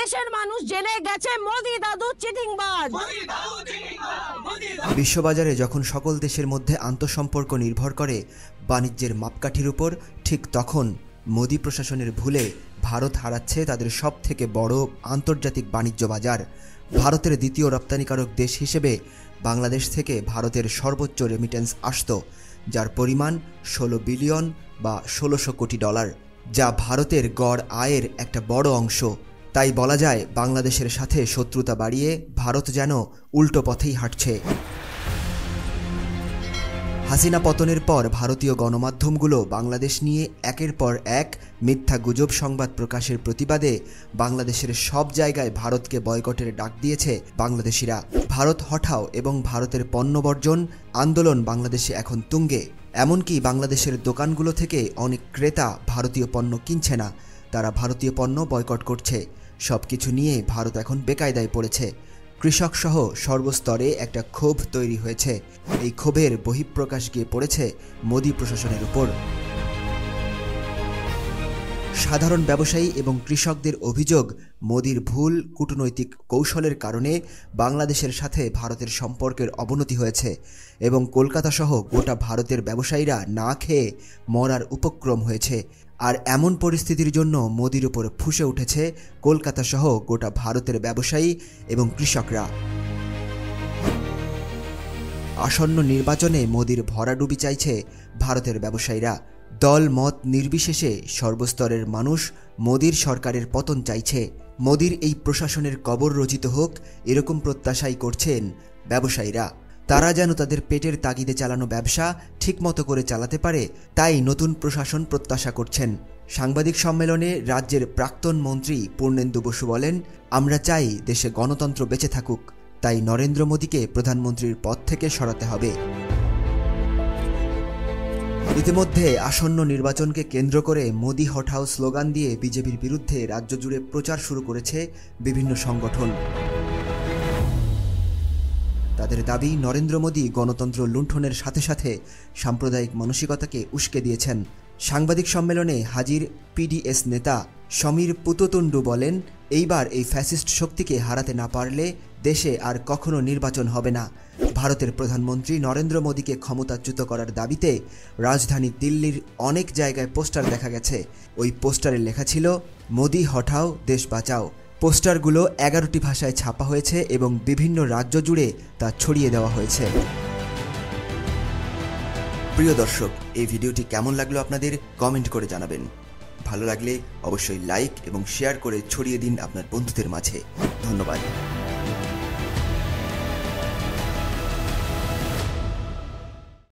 দেশের মানুষ জেনে গেছে মোদি দাদু চিটিংবাজ। বিশ্ববাজারে যখন সকল দেশের মধ্যে আন্তঃসম্পর্ক নির্ভর করে বাণিজ্যের মাপকাঠির উপর, ঠিক তখন মোদি প্রশাসনের ভুলে ভারত হারাচ্ছে তাদের সবথেকে বড় আন্তর্জাতিক বাণিজ্য বাজার। ভারতের দ্বিতীয় রপ্তানিকারক দেশ হিসেবে বাংলাদেশ থেকে ভারতের সর্বোচ্চ রেমিটেন্স আসত, যার পরিমাণ 16 বিলিয়ন বা 1600 কোটি ডলার, যা ভারতের গড় আয়ের একটা বড় অংশ। তাই বলা যায় বাংলাদেশের সাথে শত্রুতা বাড়িয়ে ভারত যেন উল্টো পথেই হাঁটছে। হাসিনা পতনের পর ভারতীয় গণমাধ্যমগুলো বাংলাদেশ নিয়ে একের পর এক মিথ্যা গুজব সংবাদ প্রকাশের প্রতিবাদে বাংলাদেশের সব জায়গায় ভারতকে বয়কটের ডাক দিয়েছে বাংলাদেশিরা। ভারত হটাও এবং ভারতের পণ্য বর্জন আন্দোলন বাংলাদেশে এখন তুঙ্গে। এমনকি বাংলাদেশের দোকানগুলো থেকে অনেক ক্রেতা ভারতীয় পণ্য কিনছে না, তারা ভারতীয় পণ্য বয়কট করছে। সব কিছু নিয়ে ভারত এখন বেকায়দায় পড়েছে। কৃষক সহ সর্বস্তরে একটা ক্ষোভ তৈরি হয়েছে। এই ক্ষোভের বহিঃপ্রকাশ গিয়ে পড়েছে মোদি প্রশাসনের উপর। সাধারণ ব্যবসায়ী এবং কৃষকদের অভিযোগ, মোদির ভুল কূটনৈতিক কৌশলের কারণে বাংলাদেশের সাথে ভারতের সম্পর্কের অবনতি হয়েছে এবং কলকাতা সহ গোটা ভারতের ব্যবসায়ীরা না খেয়ে মরার উপক্রম হয়েছে। আর এমন পরিস্থিতির জন্য মোদির উপর ফুঁসে উঠেছে কলকাতা সহ গোটা ভারতের ব্যবসায়ী এবং কৃষকরা। আসন্ন নির্বাচনে মোদির ভরাডুবি চাইছে ভারতের ব্যবসায়ীরা। দল মত নির্বিশেষে সর্বস্তরের মানুষ মোদির সরকারের পতন চাইছে। মোদির এই প্রশাসনের কবর রচিত হোক, এরকম প্রত্যাশাই করছেন ব্যবসায়ীরা। তারা যেন তাদের পেটের তাগিদে চালানো ব্যবসা ঠিকমতো করে চালাতে পারে, তাই নতুন প্রশাসন প্রত্যাশা করছেন। সাংবাদিক সম্মেলনে রাজ্যের প্রাক্তন মন্ত্রী পূর্ণেন্দু বসু বলেন, আমরা চাই দেশে গণতন্ত্র বেঁচে থাকুক, তাই নরেন্দ্র মোদীকে প্রধানমন্ত্রীর পদ থেকে সরাতে হবে। ইতিমধ্যে আসন্ন নির্বাচনকে কেন্দ্র করে মোদি হটাও স্লোগান দিয়ে বিজেপির বিরুদ্ধে রাজ্য জুড়ে প্রচার শুরু করেছে বিভিন্ন সংগঠন। তাদের দাবি, নরেন্দ্র মোদী গণতন্ত্র লুণ্ঠনের সাথে সাথে সাম্প্রদায়িক মানসিকতাকে উস্কে দিয়েছেন। সাংবাদিক সম্মেলনে হাজির পিডিএস নেতা সমীর পুততুন্ডু বলেন, এইবার এই ফ্যাসিস্ট শক্তিকে হারাতে না পারলে দেশে আর কখনো নির্বাচন হবে না। ভারতের প্রধানমন্ত্রী নরেন্দ্র মোদীকে ক্ষমতাচ্যুত করার দাবিতে রাজধানী দিল্লির অনেক জায়গায় পোস্টার দেখা গেছে। ওই পোস্টারে লেখা ছিল, মোদি হটাও দেশ বাঁচাও। পোস্টারগুলো 11টি ভাষায় ছাপা হয়েছে এবং বিভিন্ন রাজ্য জুড়ে তা ছড়িয়ে দেওয়া হয়েছে। প্রিয় দর্শক, এই ভিডিওটি কেমন লাগলো আপনাদের কমেন্ট করে জানাবেন। ভালো লাগলে অবশ্যই লাইক এবং শেয়ার করে ছড়িয়ে দিন আপনার বন্ধুদের মাঝে। ধন্যবাদ।